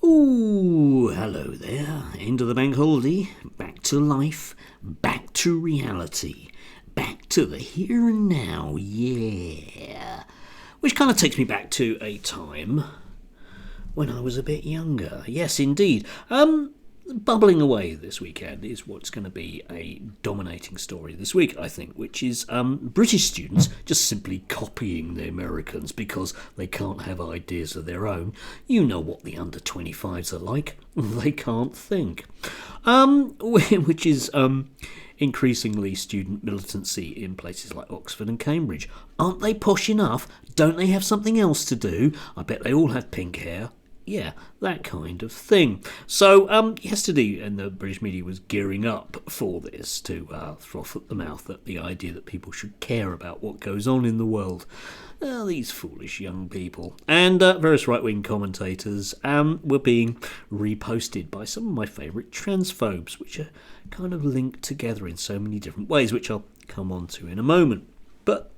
Ooh, hello there. End of the bank holiday. Back to life. Back to reality. Back to the here and now. Yeah. Which kind of takes me back to a time when I was a bit younger. Yes, indeed. Bubbling away this weekend is what's going to be a dominating story this week, I think, which is British students just simply copying the Americans because they can't have ideas of their own. You know what the under-25s are like. They can't think. Which is increasingly student militancy in places like Oxford and Cambridge. Aren't they posh enough? Don't they have something else to do? I bet they all have pink hair. Yeah, that kind of thing. So yesterday, and the British media was gearing up for this to froth at the mouth at the idea that people should care about what goes on in the world. These foolish young people. And various right-wing commentators were being reposted by some of my favourite transphobes, which are kind of linked together in so many different ways, which I'll come on to in a moment. But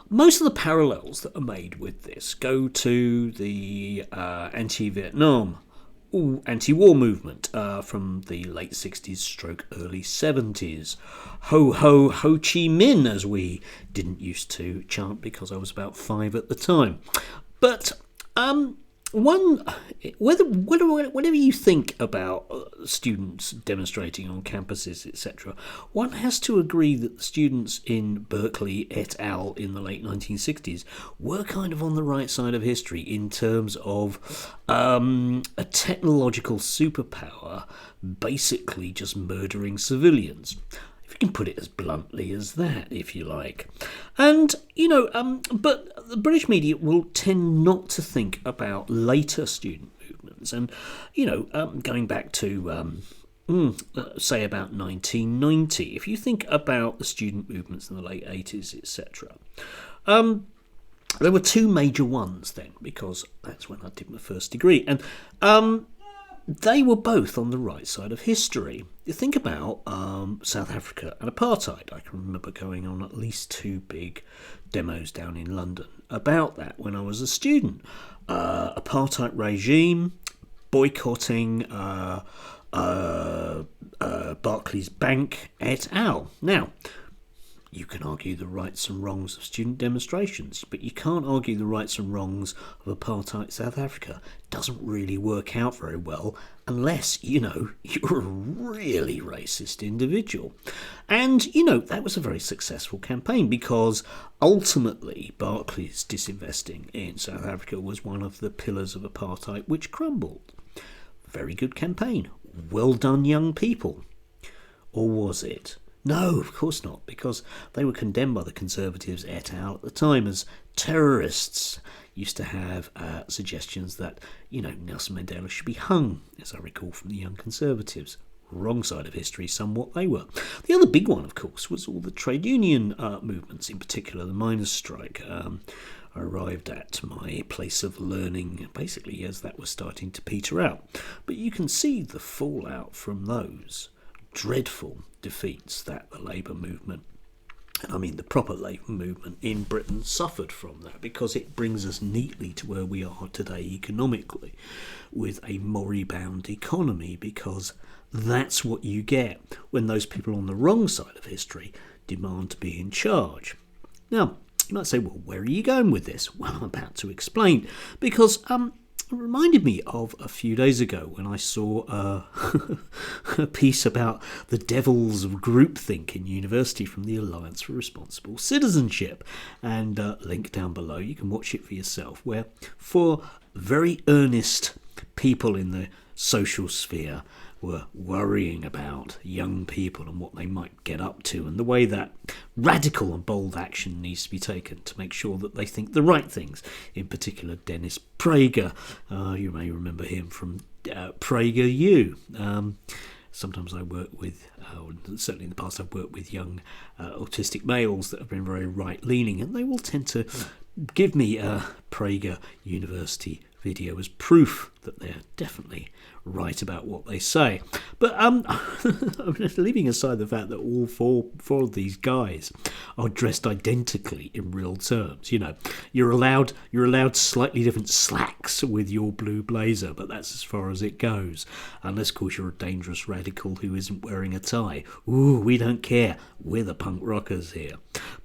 most of the parallels that are made with this go to the anti-Vietnam, anti-war movement from the late 60s stroke early 70s. Ho, ho, Ho Chi Minh, as we didn't used to chant because I was about 5 at the time. But whatever you think about students demonstrating on campuses, etc., one has to agree that the students in Berkeley et al. In the late 1960s were kind of on the right side of history in terms of a technological superpower basically just murdering civilians. If you can put it as bluntly as that, if you like. And, but the British media will tend not to think about later student movements. And, going back to, say, about 1990, if you think about the student movements in the late 80s, etc., there were two major ones then, because that's when I did my first degree. And they were both on the right side of history. You think about South Africa and apartheid. I can remember going on at least 2 big demos down in London about that when I was a student. Apartheid regime, boycotting Barclays Bank et al. Now, you can argue the rights and wrongs of student demonstrations, but you can't argue the rights and wrongs of apartheid South Africa. It doesn't really work out very well unless, you're a really racist individual. And, that was a very successful campaign because ultimately Barclays disinvesting in South Africa was one of the pillars of apartheid which crumbled. Very good campaign. Well done, young people. Or was it? No, of course not, because they were condemned by the Conservatives et al. At the time as terrorists. Used to have suggestions that, Nelson Mandela should be hung, as I recall from the Young Conservatives. Wrong side of history, somewhat they were. The other big one, of course, was all the trade union movements, in particular the miners' strike. I arrived at my place of learning basically as that was starting to peter out. But you can see the fallout from those dreadful defeats that the Labour movement, and I mean the proper Labour movement in Britain, suffered from that, because it brings us neatly to where we are today economically, with a moribund economy, because that's what you get when those people on the wrong side of history demand to be in charge. Now, you might say, well, where are you going with this? Well, I'm about to explain, because it reminded me of a few days ago when I saw a piece about the devils of groupthink in university from the Alliance for Responsible Citizenship, and link down below, you can watch it for yourself, where 4 very earnest people in the social sphere were worrying about young people and what they might get up to, and the way that radical and bold action needs to be taken to make sure that they think the right things. In particular, Dennis Prager. You may remember him from PragerU. Sometimes I work with, certainly in the past I've worked with young autistic males that have been very right-leaning, and they will tend to give me Prager University video as proof that they're definitely right about what they say. But leaving aside the fact that all four of these guys are dressed identically in real terms, you're allowed slightly different slacks with your blue blazer, but that's as far as it goes. Unless, of course, you're a dangerous radical who isn't wearing a tie. Ooh, we don't care. We're the punk rockers here.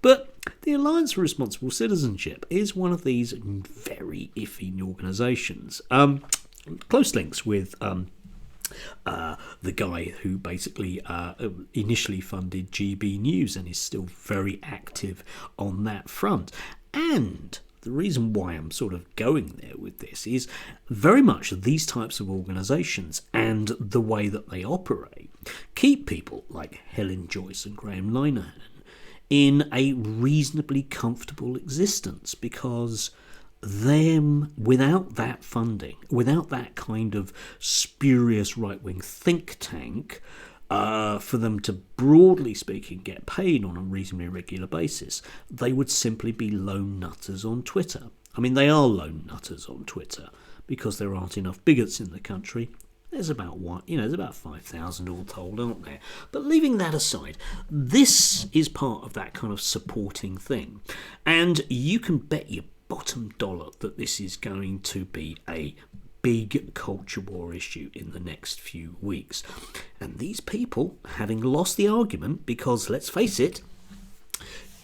But the Alliance for Responsible Citizenship is one of these very iffy organisations. Close links with the guy who basically initially funded GB News and is still very active on that front. And the reason why I'm sort of going there with this is very much these types of organisations and the way that they operate keep people like Helen Joyce and Graham Linehan in a reasonably comfortable existence, because them, without that funding, without that kind of spurious right-wing think tank, for them to, broadly speaking, get paid on a reasonably regular basis, they would simply be lone nutters on Twitter. I mean, they are lone nutters on Twitter because there aren't enough bigots in the country. There's about there's about 5,000 all told, aren't there? But leaving that aside, this is part of that kind of supporting thing. And you can bet your bottom dollar that this is going to be a big culture war issue in the next few weeks. And these people, having lost the argument, because let's face it,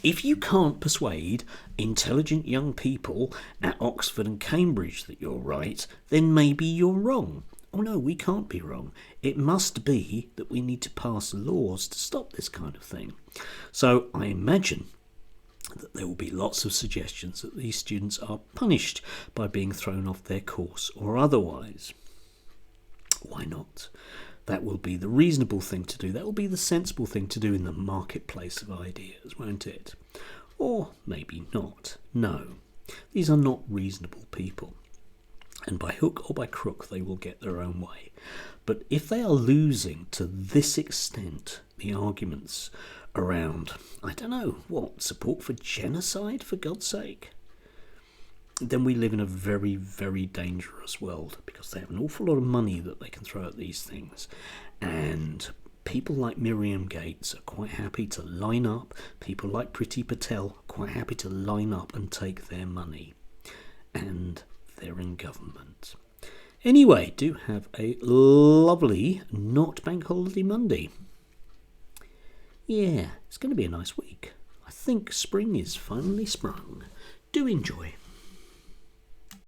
if you can't persuade intelligent young people at Oxford and Cambridge that you're right, then maybe you're wrong. Oh no, we can't be wrong. It must be that we need to pass laws to stop this kind of thing. So I imagine that there will be lots of suggestions that these students are punished by being thrown off their course or otherwise. Why not? That will be the reasonable thing to do. That will be the sensible thing to do in the marketplace of ideas, won't it? Or maybe not. No, these are not reasonable people. And by hook or by crook, they will get their own way. But if they are losing to this extent the arguments around, I don't know, support for genocide, for God's sake, then we live in a very, very dangerous world, because they have an awful lot of money that they can throw at these things. And people like Miriam Gates are quite happy to line up. People like Priti Patel are quite happy to line up and take their money. And they're in government. Anyway, do have a lovely not bank holiday Monday. Yeah, it's going to be a nice week. I think spring is finally sprung. Do enjoy.